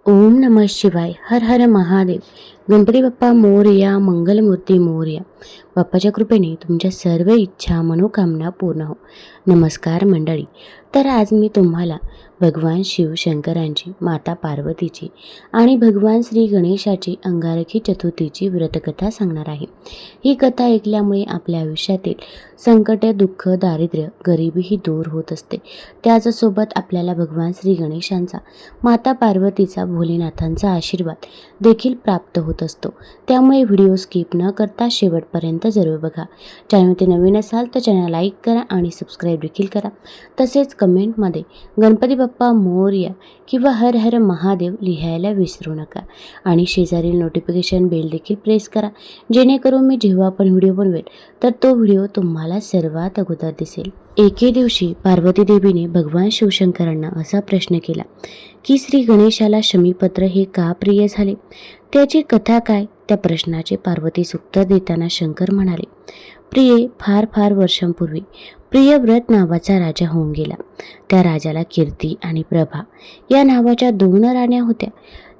ओम नमः शिवाय. हर हर महादेव. गणपती बाप्पा मोरया. मंगलमूर्ती मोरया. बाप्पाच्या कृपेने तुमच्या सर्व इच्छा मनोकामना पूर्ण हो. नमस्कार मंडळी. तर आज मी तुम्हाला भगवान शिवशंकरांची, माता पार्वतीची आणि भगवान श्री गणेशाची अंगारकी चतुर्थीची व्रतकथा सांगणार आहे. ही कथा ऐकल्यामुळे आपल्या आयुष्यातील संकट, दुःख, दारिद्र्य, गरिबी ही दूर होत असते. त्याचसोबत आपल्याला भगवान श्री गणेशांचा, माता पार्वतीचा, भोलेनाथांचा आशीर्वाद देखील प्राप्त होत असतो. त्यामुळे व्हिडिओ स्किप न करता शेवटपर्यंत जरूर बघा. चॅनलमध्ये नवीन असाल तर चॅनल लाईक करा आणि सबस्क्राईब देखील करा. तसेच कमेंटमध्ये गणपती बाप्पा मोरया किंवा हर हर महादेव लिहायला विसरू नका आणि शेजारील नोटिफिकेशन बेल देखील प्रेस करा, जेणेकरून मी जेव्हा पण व्हिडिओ बनवेल तर तो व्हिडिओ तुम्हाला सर्वात अगोदर दिसेल. एके दिवशी पार्वती देवीने भगवान शिवशंकरांना असा प्रश्न केला की श्री गणेशाला शमीपत्र हे का प्रिय झाले, त्याची कथा काय? त्या प्रश्नाचे पार्वतीस उत्तर देताना शंकर म्हणाले, प्रिये, फार फार वर्षांपूर्वी प्रियव्रत नावाचा राजा होऊन गेला. त्या राजाला कीर्ती आणि प्रभा या नावाच्या 2 राण्या होत्या.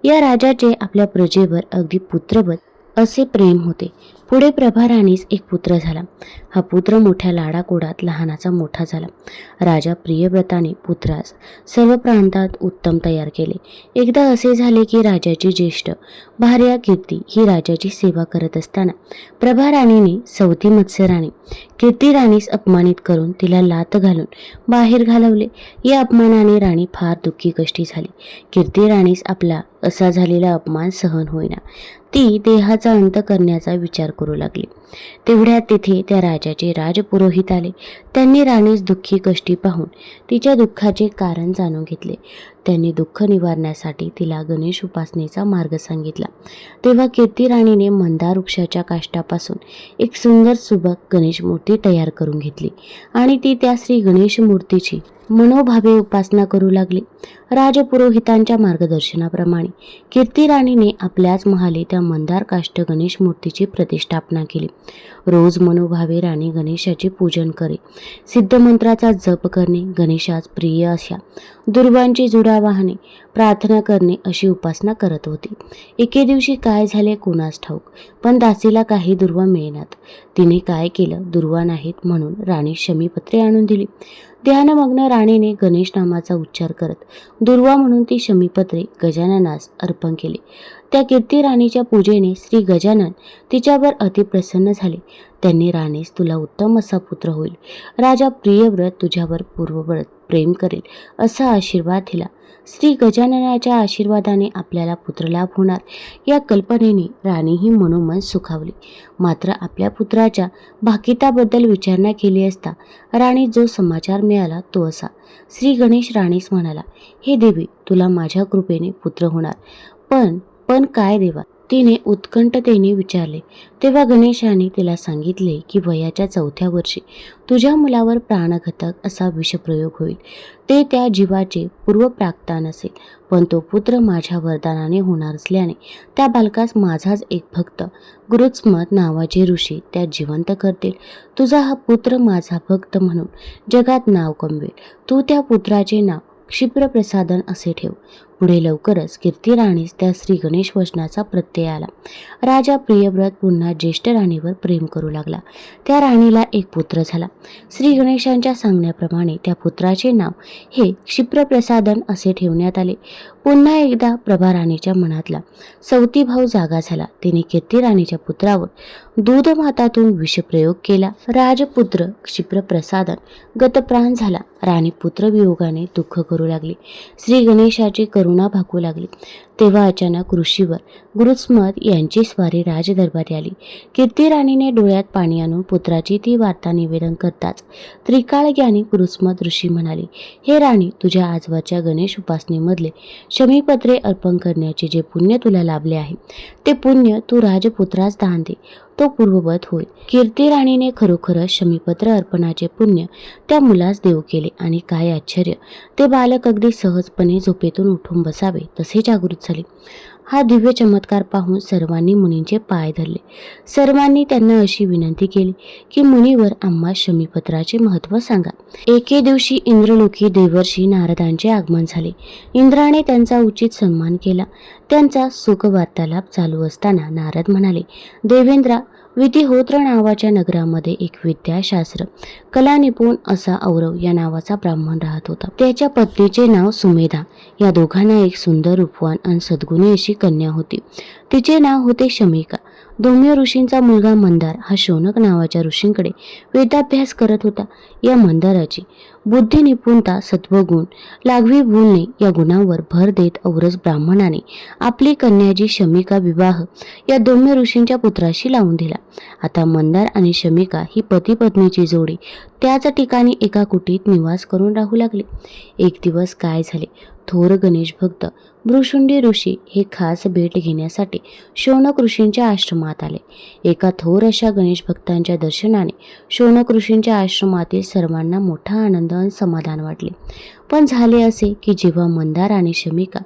या राजाचे आपल्या प्रजेवर अगदी पुत्रवत असे प्रेम होते. पुढे प्रभा राणीस एक पुत्र झाला. हा पुत्र मोठ्या लाडाकोडात लहानाचा मोठा झाला. राजा प्रियव्रताने पुत्रास सर्व प्रांतात उत्तम तयार केले. एकदा असे झाले की राजाची ज्येष्ठ भार्या कीर्ती ही राजाची सेवा करत असताना प्रभा राणीने सौती मत्स्यराणी कीर्ती राणीस अपमानित करून तिला लाथ घालून बाहेर घालवले. या अपमानाने राणी फार दुःखी कष्टी झाली. कीर्ती राणीस आपला असा झालेला अपमान सहन होईना. ती देहाचा अंत करण्याचा विचार करू लागली. तेवढ्यात तिथे त्या राजाचे राजपुरोहित आले. त्यांनी राणीस दुःखी कष्टी पाहून तिच्या दुःखाचे कारण जाणून घेतले. त्यांनी दुःख निवारण्यासाठी तिला गणेश उपासनेचा मार्ग सांगितला. तेव्हा कीर्ती राणीने मंदार वृक्षाच्या काष्टापासून एक सुंदर सुबक गणेश मूर्ती तयार करून घेतली आणि ती त्या श्री गणेश मूर्तीची मनोभावे उपासना करू लागली. राजपुरोहितांच्या मार्गदर्शनाप्रमाणे कीर्ती राणीने आपल्याच महाली त्या मंदार काष्ट गणेश मूर्तीची प्रतिष्ठापना केली. रोज मनोभावे राणी गणेशाचे पूजन करे. सिद्धमंत्राचा जप करणे, गणेशास प्रिय अशा दुर्वांची जुडा वाहने, प्रार्थना करणे अशी उपासना करत होती. एके दिवशी काय झाले कोणास ठाऊक, पण दासीला काही दुर्वा मिळेनात. तिने काय केलं, दुर्वा नाहीत म्हणून राणी शमीपत्रे आणून दिली. ध्यानमग्न राणीने गणेश नामाचा उच्चार करत दुर्वा म्हणून ती शमीपत्रे गजाननास अर्पण केली. त्या कीर्ती राणीच्या पूजेने श्री गजानन तिच्यावर अतिप्रसन्न झाले. त्यांनी राणीस तुला उत्तम असा पुत्र होईल, राजा प्रियव्रत तुझ्यावर पूर्ववत प्रेम करेल असा आशीर्वाद दिला. श्री गजाननाच्या आशीर्वादाने आपल्याला पुत्रलाभ होणार या कल्पनेने राणीही मनोमन सुखावली. मात्र आपल्या पुत्राच्या भाकिताबद्दल विचारणा केली असता राणी जो समाचार मिळाला तो असा. श्री गणेश राणीस म्हणाला, हे देवी, तुला माझ्या कृपेने पुत्र होणार. पण काय देवा? तिने उत्कंठतेने विचारले. तेव्हा गणेशाने तिला सांगितले की वयाच्या 4थ्या वर्षी तुझ्या मुलावर प्राणघातक असा विषप्रयोग होईल. ते त्या जीवाचे पूर्वप्राक्तान असेल, पण तो पुत्र माझ्या वरदानाने होणार असल्याने त्या बालकास माझाच एक भक्त गुरुत्समत नावाचे ऋषी त्या जिवंत करतील. तुझा हा पुत्र माझा भक्त म्हणून जगात नाव कमवेल. तू त्या पुत्राचे नाव क्षिप्रप्रसादन असे ठेव. पुढे लवकरच कीर्ती राणीस त्या श्री गणेश वचनाचा प्रत्यय आला. राजा प्रियव्रत पुन्हा ज्येष्ठ राणीवर प्रेम करू लागला. त्या राणीला एक पुत्र झाला. श्री गणेशांच्या सांगण्याप्रमाणे त्या पुत्राचे नाव हे क्षिप्रप्रसादन असे ठेवण्यात आले. पुन्हा एकदा प्रभा राणीच्या मनातला सौती भाव जागा झाला. तिने कीर्ती राणीच्या पुत्रावर दूधमातातून विषप्रयोग केला. राजपुत्र क्षिप्रप्रसादन गतप्राण झाला. राणी पुत्रवियोगाने दुःख करू लागली. श्री गणेशाची करुणा भागू लागली. तेव्हा अचानक ऋषीवर गुरुत्समत यांची स्वारी राजदरबारी आली. कीर्ती राणीने डोळ्यात पाणी आणून पुत्राची ती वार्ता निवेदन करताच त्रिकाळज्ञानी गुरुत्समत ऋषी म्हणाले, हे राणी, तुझ्या आजवरच्या गणेश उपासनेमधले शमीपत्रे अर्पण करण्याचे जे पुण्य तुला लाभले आहे ते पुण्य तू राजपुत्रास दान दे, तो पूर्ववत होईल. कीर्ती राणीने खरोखरच शमीपत्र अर्पणाचे पुण्य त्या मुलास देव केले आणि काय आश्चर्य, ते बालक अगदी सहजपणे झोपेतून उठून बसावे तसे जागृत झाले. हा दिव्य चमत्कार पाहून सर्वांनी मुनींचे पाय धरले. सर्वांनी त्यांना अशी विनंती केली की मुनीवर आम्हा शमीपत्राचे महत्त्व सांगा. एके दिवशी इंद्रलोकी देवर्षी नारदांचे आगमन झाले. इंद्राने त्यांचा उचित सन्मान केला. त्यांचा सुख वार्तालाप चालू असताना नारद म्हणाले, देवेंद्रा, विधिहोत्र नावाच्या नगरामध्ये एक विद्याशास्त्र कला निपुण असा औरव या नावाचा ब्राह्मण राहत होता. त्याच्या पत्नीचे नाव सुमेधा. या दोघांना एक सुंदर, रूपवान आणि सद्गुणी अशी कन्या होती. तिचे नाव होते शमिका. धौम्य ऋषींचा मुलगा मंदार हा शौनक नावाच्या ऋषींकडे वेदाभ्यास करत होता. या मंदाराची बुद्धी निपुणता, सत्वगुण, लागवी बोलणे या गुणांवर भर देत औरस ब्राह्मणाने आपली कन्या जी शमिका विवाह या धौम्य ऋषींच्या पुत्राशी लावून दिला. आता मंदार आणि शमिका ही पती पत्नीची जोडी त्याच ठिकाणी एका कुटीत निवास करून राहू लागले. एक दिवस काय झाले, थोर गणेश भक्त भृशुंडी ऋषी हे खास भेट घेण्यासाठी शौनक ऋषींच्या आश्रमात आले. एका थोर अशा गणेश भक्तांच्या दर्शनाने शौनक ऋषींच्या आश्रमातील सर्वांना मोठा आनंद आणि समाधान वाटले. पण झाले असे की जेव्हा मंदार आणि शमिका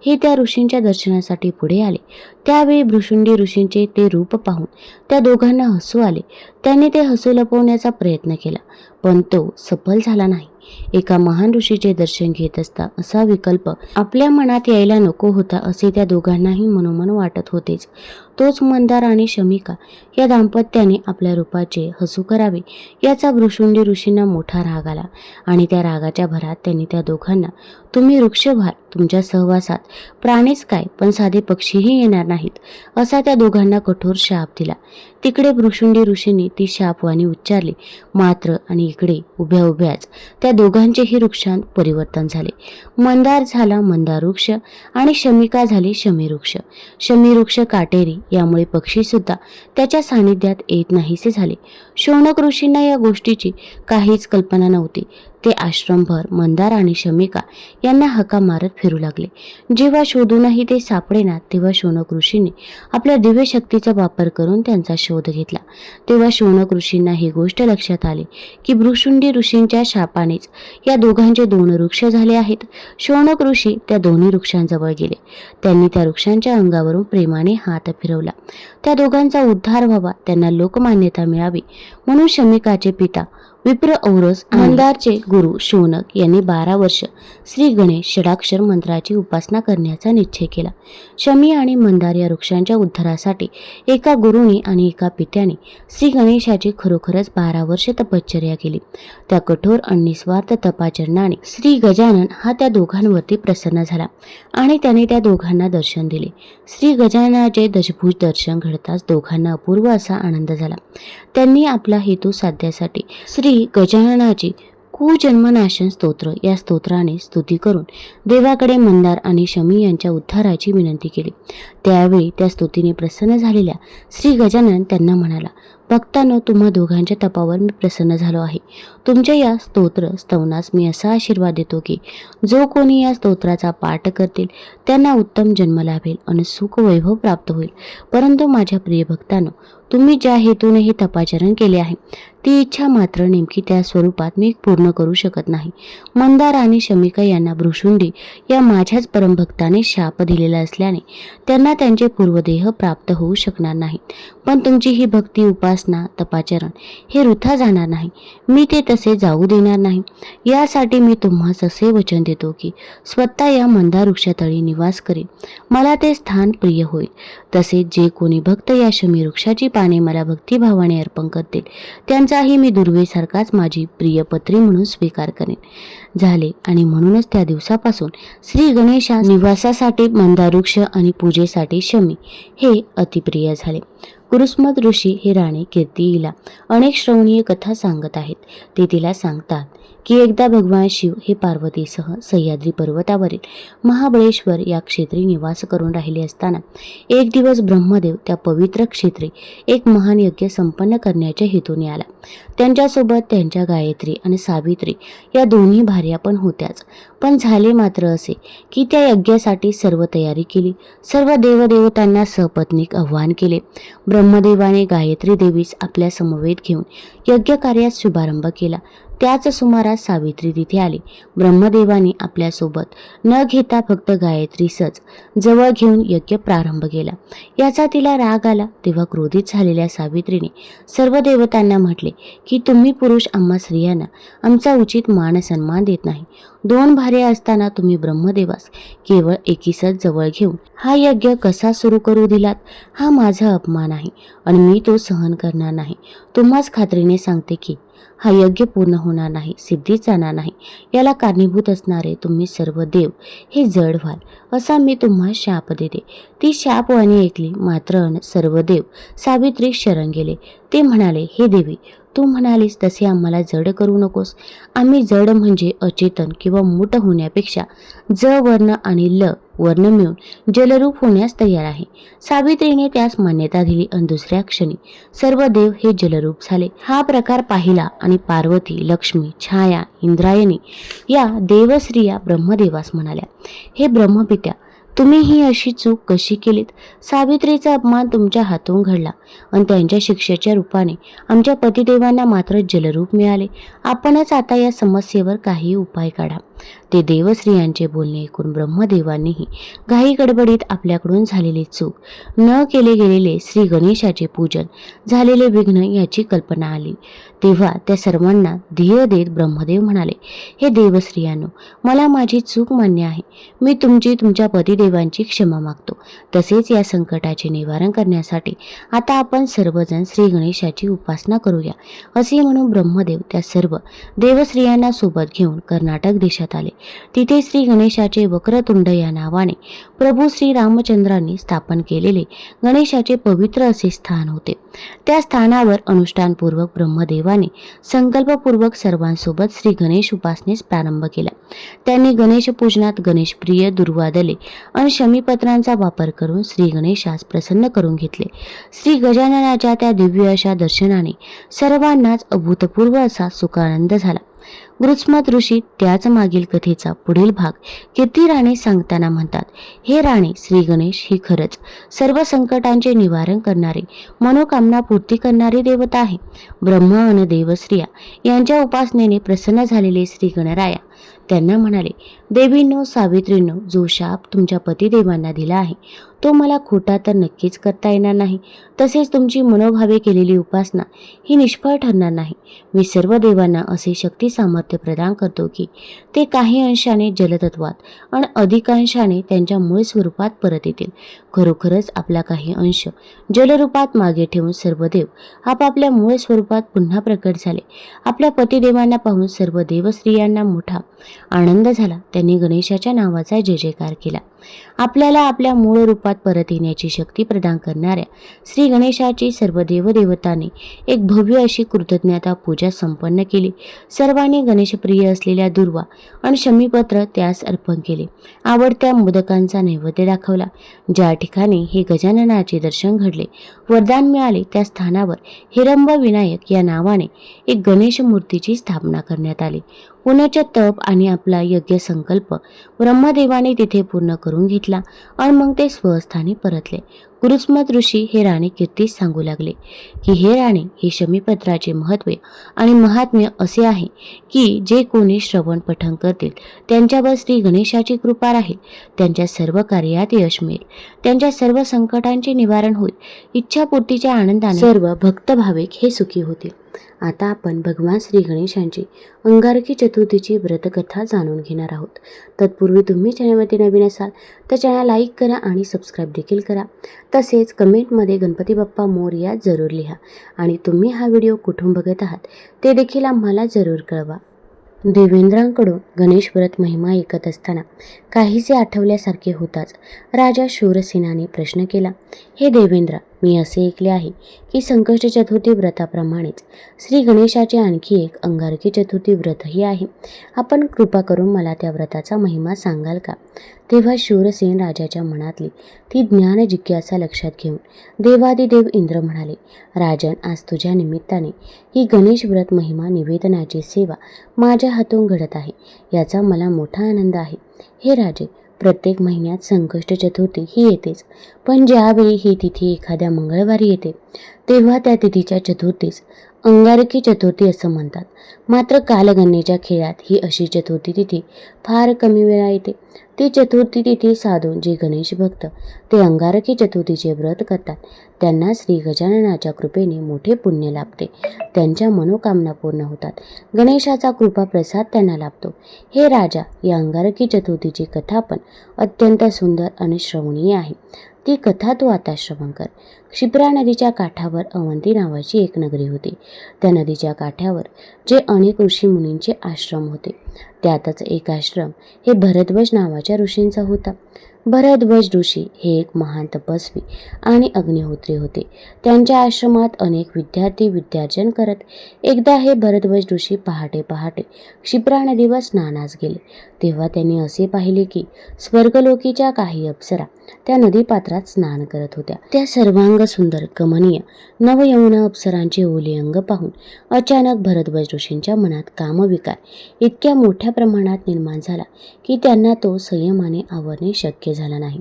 हे त्या ऋषींच्या दर्शनासाठी पुढे आले, त्यावेळी भृशुंडी ऋषींचे ते रूप पाहून त्या दोघांना हसू आले. त्यांनी ते हसू लपवण्याचा प्रयत्न केला, पण तो सफल झाला नाही. एका महान ऋषीचे दर्शन घेत असता असा विकल्प आपल्या मनात यायला नको होता असे त्या दोघांनाही मनोमन वाटत होतेच. तोच मंदार आणि शमिका या दाम्पत्याने आपल्या रूपाचे हसू करावे याचा भृशुंडी ऋषींना मोठा राग आला आणि त्या रागाच्या भरात त्यांनी त्या दोघांना, तुम्ही वृक्ष व्हाल, तुमच्या सहवासात प्राणीच काय पण साधे पक्षीही येणार नाहीत, असा त्या दोघांना कठोर शाप दिला. तिकडे भृशुंडी ऋषींनी ती शापवाणी उच्चारली मात्र आणि इकडे उभ्या उभ्याच त्या दोघांचेही वृक्षांत परिवर्तन झाले. मंदार झाला मंदार वृक्ष आणि शमिका झाली शमीवृक्ष. शमीवृक्ष काटेरी, यामुळे पक्षी सुद्धा त्याच्या सानिध्यात येत नाहीसे झाले. शौनक ऋषींना या गोष्टीची काहीच कल्पना नव्हती. ते आश्रमभर मंदार आणि शमिका यांना हका मारत फिरू लागले. जेव्हा शोधूनही ते सापडेना तेव्हा शौनक ऋषींनी आपल्या दिव्य शक्तीचा वापर करून त्यांचा शोध घेतला. तेव्हा शौनक ऋषींना ही गोष्ट लक्षात आली की भृशुंडी ऋषींच्या शापानेच या दोघांचे 2 वृक्ष झाले आहेत. शौनक ऋषी त्या दोन्ही वृक्षांजवळ गेले. त्यांनी त्या वृक्षांच्या अंगावरून प्रेमाने हात फिरवला. त्या दोघांचा उद्धार व्हावा, त्यांना लोकमान्यता मिळावी म्हणून शमिकाचे पिता विप्र औरस मंदारचे गुरु शौनक यांनी 12 वर्ष श्री गणेश षडाक्षर मंत्राची उपासना करण्याचा निश्चय केला. शमी आणि मंदार या वृक्षांच्या उद्धारासाठी एका गुरुनी आणि एका पित्याने श्री गणेशाची खरोखरच 12 वर्ष तपश्चर्या केली. त्या कठोर आणि निस्वार्थ तपाचरणाने श्री गजानन हा त्या दोघांवरती प्रसन्न झाला आणि त्याने त्या दोघांना दर्शन दिले. श्री गजाननाचे दशभुज दर्शन घडताच दोघांना अपूर्व असा आनंद झाला. त्यांनी आपला हेतू साध्यासाठी श्री गजाननाची कुजन्मनाशन स्तोत्र या स्तोत्राने स्तुती करून देवाकडे मंदार आणि शमी यांच्या उद्धाराची विनंती केली. त्यावेळी त्या स्तुतीने प्रसन्न झालेल्या श्री गजानन त्यांना म्हणाला, भक्तांनो, तुम्हा दोघांच्या तपावर मी प्रसन्न झालो आहे. तुमच्या या स्तोत्र स्तवनास मी असा आशीर्वाद देतो की जो कोणी या स्तोत्राचा पाठ करतील त्यांना उत्तम जन्म लाभेल आणि सुख वैभव प्राप्त होईल. परंतु माझ्या प्रिय भक्तांनो, तुम्ही ज्या हेतूने हे तपाचरण केले आहे ती इच्छा मात्र नेमकी त्या स्वरूपात मी पूर्ण करू शकत नाही. मंदार आणि शमिका यांना भृशुंडी या माझ्याच परमभक्ताने शाप दिलेला असल्याने त्यांना त्यांचे पूर्वदेह प्राप्त होऊ शकणार नाही. पण तुमची ही भक्ती, उपासना, तपाचरण हे वृथा जाणार नाही. मी ते तसे जाऊ देणार नाही. यासाठी मी तुम्हास असे वचन देतो की स्वतः या मंदार वृक्षातळी निवास करेल. मला ते स्थान प्रिय होईल. तसेच जे कोणी भक्त या शमी वृक्षाची पाने मला भक्तिभावाने अर्पण करतील त्यांचाही मी दुर्वेसारखाच माझी प्रिय पत्री म्हणून स्वीकार करेन. झाले आणि म्हणूनच त्या दिवसापासून श्री गणेशा निवासासाठी मंदार वृक्ष आणि पूजेसाठी शमी हे अतिप्रिय झाले. कुरुस्मत ऋषी हे राणी कीर्ती हिला अनेक श्रवणीय कथा सांगत आहेत. ते तिला सांगतात की एकदा भगवान शिव हे पार्वतीसह सह्याद्री पर्वतावरील महाबळेश्वर या क्षेत्री निवास करून राहिले असताना एक दिवस ब्रह्मदेव त्या पवित्र क्षेत्री एक महान यज्ञ संपन्न करण्याच्या हेतूने आला. त्यांच्यासोबत त्यांच्या गायत्री आणि सावित्री या दोन्ही भार्या पण होत्याच. पण झाले मात्र असे की त्या यज्ञासाठी सर्व तयारी केली. सर्व देवदेवतांना सपत्नीक आव्हान केले. ब्रह्मदेवाने गायत्री देवीस आपल्या समवेत घेऊन यज्ञ कार्यास शुभारंभ केला. त्याच सुमारास सावित्री तिथे आली. ब्रह्मदेवाने आपल्यासोबत न घेता फक्त गायत्री सच जवळ घेऊन यज्ञ प्रारंभ केला. याचा तिला राग आला. तेव्हा क्रोधित झालेल्या सावित्रीने सर्व देवतांना म्हटले की तुम्ही पुरुष आम्हा स्त्रियांना आमचा उचित मान सन्मान देत नाही. 2 भार्या असताना तुम्ही ब्रह्मदेवास केवळ एकीसच जवळ घेऊन हा यज्ञ कसा सुरू करू दिलात? हा माझा अपमान आहे आणि मी तो सहन करणार नाही. तुम्हास खात्रीने सांगते की हा यज्ञ पूर्ण होणार नाही, सिद्धीच जाणार नाही. याला कारणीभूत असणारे तुम्ही सर्व देव हे जड व्हाल असा मी तुम्हा शाप देते. ती शापवाणी ऐकली मात्र सर्व देव सावित्री शरण गेले. ते म्हणाले, हे देवी, तू म्हणालीस तसे आम्हाला जड करू नकोस. आम्ही जड म्हणजे अचेतन किंवा मूढ होण्यापेक्षा ज वर्ण आणि ल वर्ण मिळून जलरूप होण्यास तयार आहे. सावित्रीने त्यास मान्यता दिली आणि दुसऱ्या क्षणी सर्व देव हे जलरूप झाले. हा प्रकार पाहिला आणि पार्वती, लक्ष्मी, छाया, इंद्रायणी या देवस्त्रिया ब्रह्मदेवास म्हणाल्या, हे ब्रह्मपित्या, तुम्ही ही अशी चूक कशी केलीत? सावित्रीचा अपमान तुमच्या हातून घडला आणि त्यांच्या शिक्षेच्या रूपाने आमच्या पतिदेवांना मात्र जलरूप मिळाले. आपणच आता या समस्येवर काही उपाय काढा. ते देवस्त्रियांचे बोलणे ऐकून ब्रह्मदेवांनीही घाई गडबडीत आपल्याकडून झालेली चूक, न केले गेलेले श्री गणेशाचे पूजन, झालेले विघ्न याची कल्पना आली. तेव्हा त्या सर्वांना धीर देत ब्रह्मदेव म्हणाले, हे देवस्त्रियांनो, मला माझी चूक मान्य आहे. मी तुमच्या पतिदेवांची क्षमा मागतो. तसेच या संकटाचे निवारण करण्यासाठी आता आपण सर्वजण श्री गणेशाची उपासना करूया. असे म्हणून ब्रह्मदेव त्या सर्व देवस्त्रियांना सोबत घेऊन कर्नाटक देशात आले. तिथे श्री गणेशाचे वक्रतुंड या नावाने प्रभू श्री रामचंद्रांनी स्थापन केलेले गणेशाचे पवित्र असे स्थान होते. त्या स्थानावर अनुष्ठानपूर्वक ब्रह्मदेवाने संकल्पपूर्वक सर्वांसोबत श्री गणेश उपासनेस प्रारंभ केला. त्यांनी गणेश पूजनात गणेशप्रिय दुर्वादले आणि शमीपत्रांचा वापर करून श्री गणेशास प्रसन्न करून घेतले. श्री गजाननाच्या त्या दिव्य अशा दर्शनाने सर्वांनाच अभूतपूर्व असा सुखानंद झाला. गृत्समत ऋषी त्याच मागील कथेचा पुढील भाग कीर्ती राणे सांगताना म्हणतात, हे राणे, श्री गणेश ही खरंच सर्व संकटांचे निवारण करणारे, मनोकामना पूर्ती करणारी देवता आहे. ब्रह्म आणि देवस्त्रिया यांच्या उपासनेने प्रसन्न झालेले श्री गणराया त्यांना म्हणाले, देवींनो, सावित्रींनो, जो शाप तुमच्या पतिदेवांना दिला आहे तो मला खोटा तर नक्कीच करता येणार नाही. तसेच तुमची मनोभावे केलेली उपासना ही निष्फळ ठरणार नाही. मी सर्व देवांना असे शक्ती सामर्थ्य प्रदान करतो की ते काही अंशाने जलतत्वात आणि अधिकांशाने त्यांच्या मूळ स्वरूपात परत येतील. खरोखरच आपला काही अंश जलरूपात मागे ठेवून सर्व देव आपापल्या मूळ स्वरूपात पुन्हा प्रकट झाले. आपल्या पतिदेवांना पाहून सर्व देवस्त्रियांना मोठा आनंद झाला. त्यांनी गणेशाच्या नावाचा जय जयकार केला. आपल्याला आपल्या मूळ रूपात परत येण्याची शक्ती प्रदान करणाऱ्या श्री गणेशाची सर्व देवदेवतांनी एक भव्य अशी कृतज्ञता पूजा संपन्न केली. सर्वांनी गणेशप्रिय असलेल्या दुर्वा आणि शमीपत्र त्यास अर्पण केले. आवडत्या मोदकांचा नैवेद्य दाखवला. ज्या ठिकाणी हे गजाननाचे दर्शन घडले, वरदान मिळाले, त्या स्थानावर हिरंब विनायक या नावाने एक गणेश मूर्तीची स्थापना करण्यात आली. पुण्याच्या तप आणि आपला यज्ञ संकल्प ब्रह्मदेवाने तिथे पूर्ण करून घेतला आणि मग ते स्वस्थानी परतले. गृत्समत ऋषी हे राणे कीर्तीस सांगू लागले की हे राणे, हे शमीपत्राचे महत्त्व आणि महात्म्य असे आहे की जे कोणी श्रवण पठण करतील त्यांच्यावर श्री गणेशाची कृपा राहील. त्यांच्या सर्व कार्यात यश मिळेल. त्यांच्या सर्व संकटांचे निवारण होईल. इच्छापूर्तीच्या आनंदाने सर्व भक्त भाविक हे सुखी होतील. आता आपण भगवान श्री गणेशांची अंगारकी चतुर्थीची व्रतकथा जाणून घेणार आहोत. तत्पूर्वी तुम्ही चॅनलमध्ये नवीन असाल तर चॅनल लाईक करा आणि सबस्क्राईब देखील करा. तसेच कमेंटमध्ये गणपती बाप्पा मोरया जरूर लिहा आणि तुम्ही हा व्हिडिओ कुठून बघत आहात ते देखील आम्हाला जरूर कळवा. देवेंद्रांकडून गणेश व्रत महिमा ऐकत असताना काहीसे आठवल्यासारखे होताच राजा शूरसेनाने प्रश्न केला, हे देवेंद्र, मी असे ऐकले आहे की संकष्ट चतुर्थी व्रताप्रमाणेच श्री गणेशाचे आणखी एक अंगारकी चतुर्थी व्रतही आहे. आपण कृपा करून मला त्या व्रताचा महिमा सांगाल का? तेव्हा शूरसेन राजाच्या मनातली ती ज्ञान जिज्ञासा लक्षात घेऊन देवादिदेव इंद्र म्हणाले, राजन, आज तुझ्या निमित्ताने ही गणेश व्रत महिमा निवेदनाची सेवा माझ्या हातून घडत आहे. याचा मला मोठा आनंद आहे. हे राजे, प्रत्येक महिन्यात संकष्ट चतुर्थी ही येतेच, पण ज्यावेळी ही तिथी एखाद्या मंगळवारी येते तेव्हा त्या तिथीच्या चतुर्थीस अंगारकी चतुर्थी असं म्हणतात. मात्र कालगणनेच्या खेळात ही अशी चतुर्थी तिथी फार कमी वेळा येते. ती चतुर्थी तिथी साधून जे गणेश भक्त ते अंगारकी चतुर्थीचे व्रत करतात त्यांना श्री गजाननाच्या कृपेने मोठे पुण्य लाभते. त्यांच्या मनोकामना पूर्ण होतात. गणेशाचा कृपा प्रसाद त्यांना लाभतो. हे राजा, या अंगारकी चतुर्थीची कथा पण अत्यंत सुंदर आणि श्रवणीय आहे. ती कथा तू आता श्रवण कर. क्षिप्रा नदीच्या काठावर अवंती नावाची एक नगरी होती. त्या नदीच्या काठावर जे अनेक ऋषीमुनींचे आश्रम होते त्यातच एक आश्रम हे भरद्वाज नावाच्या ऋषींचा होता. भरद्वाज ऋषी हे एक महान तपस्वी आणि अग्निहोत्री होते. त्यांच्या आश्रमात अनेक विद्यार्थी विद्यार्जन करत. एकदा हे भरद्वाज ऋषी पहाटे पहाटे क्षिप्रा नदीवर स्नानास गेले. तेव्हा त्यांनी असे पाहिले की स्वर्गलोकीच्या काही अप्सरा त्या नदीपात्रात स्नान करत होत्या. त्या सर्वांग सुंदर कमनीय नवयौवना अप्सरांचे ओले अंग पाहून अचानक भरद्वाज ऋषींच्या मनात कामविकार इतक्या मोठ्या प्रमाणात निर्माण झाला की त्यांना तो संयमाने आवरणे शक्य झाला नाही.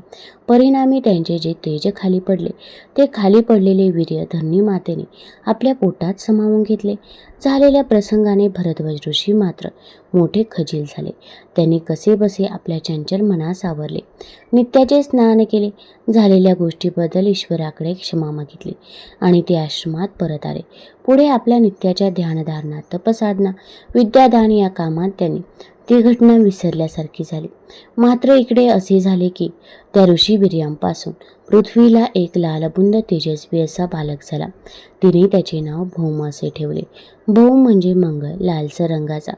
परिणामी त्यांचे जे तेज खाली पडले ते खाली पडलेले वीर्य धरणी मातेने आपल्या पोटात समावून घेतले. झालेल्या प्रसंगाने भरद्वाज ऋषी मात्र मोठे खजील झाले. त्यांनी कसेबसे आपल्या चंचल मनास आवरले. नित्याचे स्नान केले. झालेल्या गोष्टीबद्दल ईश्वराकडे क्षमा मागितली आणि ते आश्रमात परत आले. पुढे आपल्या नित्याच्या ध्यानधारणा तपसाधना विद्यादान या कामात त्यांनी ती घटना विसरल्यासारखी झाली. मात्र इकडे असे झाले की त्या ऋषीवीर्यांपासून पृथ्वीला एक लालबुंद तेजस्वी असा बालक झाला. तिने त्याचे नाव भौम असे ठेवले. भौम म्हणजे मंगळ, लालसर रंगाचा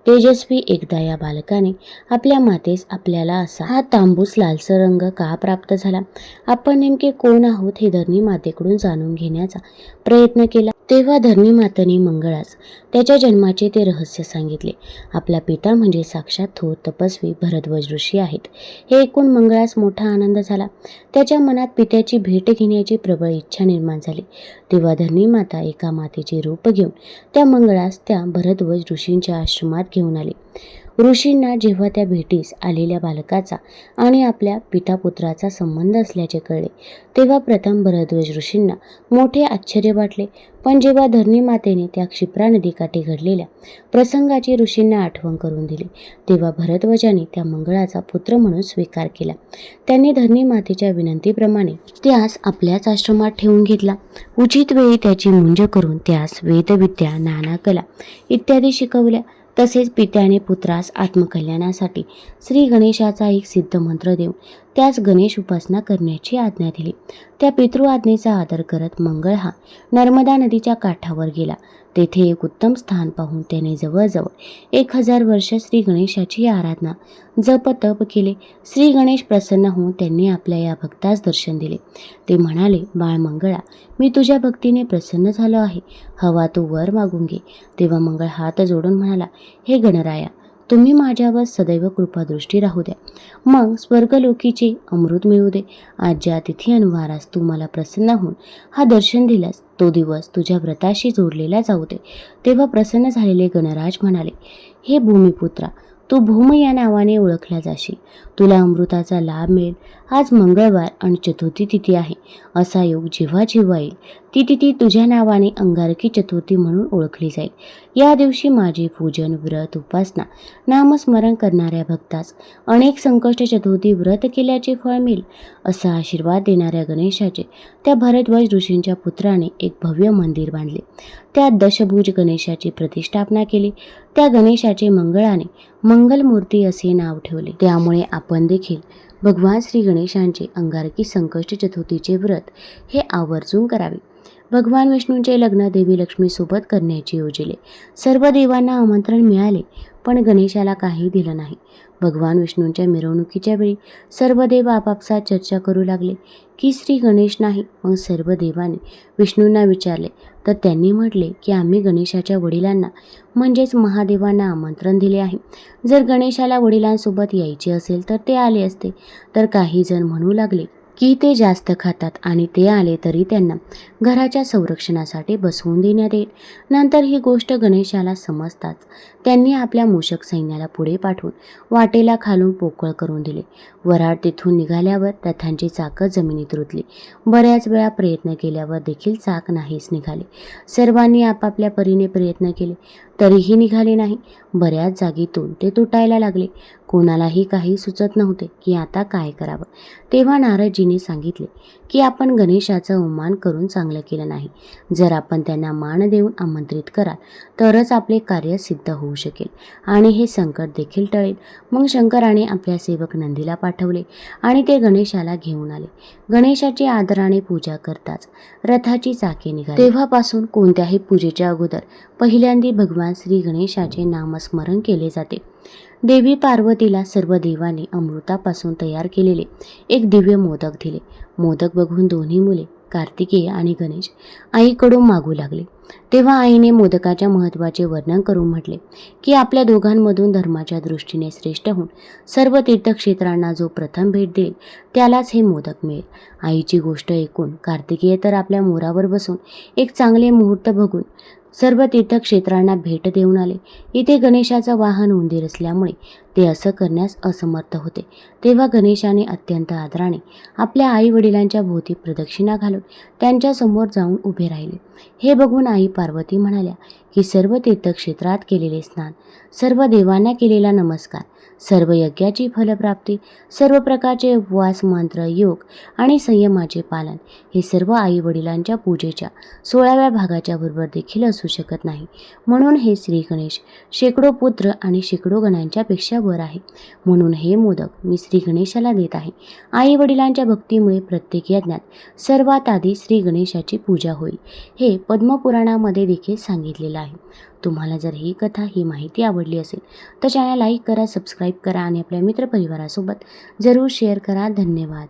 तेजस्वी. एकदा या बालकाने आपल्या मातेस आपल्याला असा हा तांबूस लालसर रंग का प्राप्त झाला, आपण नेमके कोण आहोत हे धरणी मातेकडून जाणून घेण्याचा प्रयत्न केला. तेव्हा धरणी मातेने मंगळास त्याच्या जन्माचे ते रहस्य सांगितले. आपला पिता म्हणजे साक्षात थोर तपस्वी भरद्वाज ऋषी आहेत हे ऐकून मंगळास मोठा आनंद झाला. त्याच्या मनात पित्याची भेट घेण्याची प्रबळ इच्छा निर्माण झाली. तेव्हा धरणी माता एका मातेचे रूप घेऊन त्या मंगळास त्या भरद्वाज ऋषींच्या आश्रमात घेऊन आले. ऋषींना जेव्हा त्या भेटीस आलेल्या बालकाचा आणि आपल्या पितापुत्राचा संबंध असल्याचे कळले तेव्हा प्रथम भरद्वाज ऋषींना मोठे आश्चर्य वाटले. पण जेव्हा धरणी मातेने त्या क्षिप्रा नदीकाठी घडलेल्या प्रसंगाची ऋषींना आठवण करून दिली तेव्हा भरद्वाजाने त्या मंगळाचा पुत्र म्हणून स्वीकार केला. त्यांनी धरणी मातेच्या विनंतीप्रमाणे त्यास आपल्याच आश्रमात ठेवून घेतला. उचित वेळी त्याची मुंज करून त्यास वेदविद्या, नाना कला इत्यादी शिकवल्या. तसेच पित्याने पुत्रास आत्मकल्याणासाठी श्री गणेशाचा एक सिद्ध मंत्र देऊन त्यास गणेश उपासना करण्याची आज्ञा दिली. त्या पितृ आज्ञेचा आदर करत मंगळ हा नर्मदा नदीच्या काठावर गेला. तेथे एक उत्तम स्थान पाहून त्याने जवळजवळ 1000 वर्ष श्री गणेशाची आराधना जप तप केले. श्री गणेश प्रसन्न होऊन त्यांनी आपल्या या भक्तास दर्शन दिले. ते म्हणाले, बाळ मंगळा, मी तुझ्या भक्तीने प्रसन्न झालो आहे. हवा तू वर मागून घे. तेव्हा मंगळ हात जोडून म्हणाला, हे गणराया, तुम्ही माझ्यावर सदैव कृपादृष्टी राहू द्या. मग स्वर्गलोकीचे अमृत मिळू दे. आज ज्या तिथी अनुवारास तू मला प्रसन्न होऊन हा दर्शन दिलास तो दिवस तुझ्या व्रताशी जोडलेला जाऊ दे. तेव्हा प्रसन्न झालेले गणराज म्हणाले, हे भूमिपुत्रा, तू भूम या नावाने ओळखला जाशील. तुला अमृताचा लाभ मिळेल. आज मंगळवार आणि चतुर्थी तिथी आहे. असा योग जेव्हा जेव्हा येईल ती तिथी तुझ्या नावाने अंगारकी चतुर्थी म्हणून ओळखली जाईल. या दिवशी माझे पूजन, व्रत, उपासना, नामस्मरण करणाऱ्या भक्तास अनेक संकष्ट चतुर्थी व्रत केल्याचे फळ मिळेल. असा आशीर्वाद देणाऱ्या गणेशाचे त्या भरद्वाज ऋषींच्या पुत्राने एक भव्य मंदिर बांधले. त्यात दशभुज गणेशाची प्रतिष्ठापना केली. त्या गणेशाचे मंगळाने मंगलमूर्ती असे नाव ठेवले. त्यामुळे आपण देखील भगवान श्री गणेशांचे अंगारकी संकष्ट चतुर्थीचे व्रत हे आवर्जून करावे. भगवान विष्णूंचे लग्न देवी लक्ष्मीसोबत करण्याचे योजिले. सर्व देवांना आमंत्रण मिळाले पण गणेशाला काही दिलं नाही. भगवान विष्णूंच्या मिरवणुकीच्या वेळी सर्व देव आपापसात चर्चा करू लागले की श्री गणेश नाही. मग सर्व देवांनी विष्णूंना विचारले तर त्यांनी म्हटले की आम्ही गणेशाच्या वडिलांना म्हणजेच महादेवांना आमंत्रण दिले आहे. जर गणेशाला वडिलांसोबत यायचे असेल तर ते आले असते. तर काही जण म्हणू लागले की ते जास्त खातात आणि ते आले तरी त्यांना घराच्या संरक्षणासाठी बसवून देण्यात येईल. नंतर ही गोष्ट गणेशाला समजताच त्यांनी आपल्या मूषक सैन्याला पुढे पाठवून वाटेला खालून पोकळ करून दिले. वऱ्हाड तिथून निघाल्यावर रथांची चाकं जमिनीत रुतली. बऱ्याच वेळा प्रयत्न केल्यावर देखील चाक नाहीच निघाले. सर्वांनी आपापल्या परीने प्रयत्न केले, तरीही निघाले नाही. बऱ्याच जागीतून ते तुटायला लागले. कोणालाही काही सुचत नव्हते की आता काय करावं. तेव्हा नारदजींनी सांगितले की आपण गणेशाचा अवमान करून चांगलं केलं नाही. जर आपण त्यांना मान देऊन आमंत्रित कराल तरच आपले कार्य सिद्ध होऊ शकेल आणि हे संकट देखील टळेल. मग शंकराने आपल्या सेवक नंदीला पाठवले आणि ते गणेशाला घेऊन आले. गणेशाची आदराने पूजा करताच रथाची चाके निघाली. तेव्हापासून कोणत्याही पूजेच्या अगोदर पहिल्यांदा भगवान श्री गणेशाचे नामस्मरण केले जाते. देवी पार्वतीला सर्व देवांनी अमृतापासून तयार केलेले एक दिव्य मोदक दिले. मोदक बघून दोन्ही मुले कार्तिकेय आणि गणेश आईकडून मागू लागले. तेव्हा आईने मोदकाच्या महत्त्वाचे वर्णन करून म्हटले की आपल्या दोघांमधून धर्माच्या दृष्टीने श्रेष्ठ होऊन सर्व तीर्थक्षेत्रांना जो प्रथम भेट देईल त्यालाच हे मोदक मिळेल. आईची गोष्ट ऐकून कार्तिकेय तर आपल्या मोरावर बसून एक चांगले मुहूर्त बघून सर्व तीर्थक्षेत्रांना भेट देऊन आले. इथे गणेशाचं वाहन उंदीर असल्यामुळे ते असं करण्यास असमर्थ होते. तेव्हा गणेशाने अत्यंत आदराने आपल्या आई वडिलांच्या भोवती प्रदक्षिणा घालून त्यांच्यासमोर जाऊन उभे राहिले. हे बघून आई पार्वती म्हणाल्या की सर्व तीर्थक्षेत्रात केलेले स्नान, सर्व देवांना केलेला नमस्कार, सर्व यज्ञाची फलप्राप्ती, सर्व प्रकारचे उपवास, मंत्र, योग आणि संयमाचे पालन हे सर्व आई वडिलांच्या पूजेच्या 16व्या भागाच्या बरोबर देखील असू शकत नाही. म्हणून हे श्री गणेश शेकडो पुत्र आणि शेकडो गणांच्या पेक्षा वर आहे. म्हणून हे मोदक मी श्री गणेशाला देत आहे. आई वडिलांच्या भक्तीमुळे प्रत्येक यज्ञात सर्वात आधी श्री गणेशाची पूजा होईल, हे पद्मपुराणामध्ये देखील सांगितलेलं आहे. तुम्हाला जर ही कथा, ही माहिती आवडली असेल तर चॅनल लाईक करा, सबस्क्राईब करा आणि आपल्या मित्रपरिवारासोबत जरूर शेअर करा. धन्यवाद.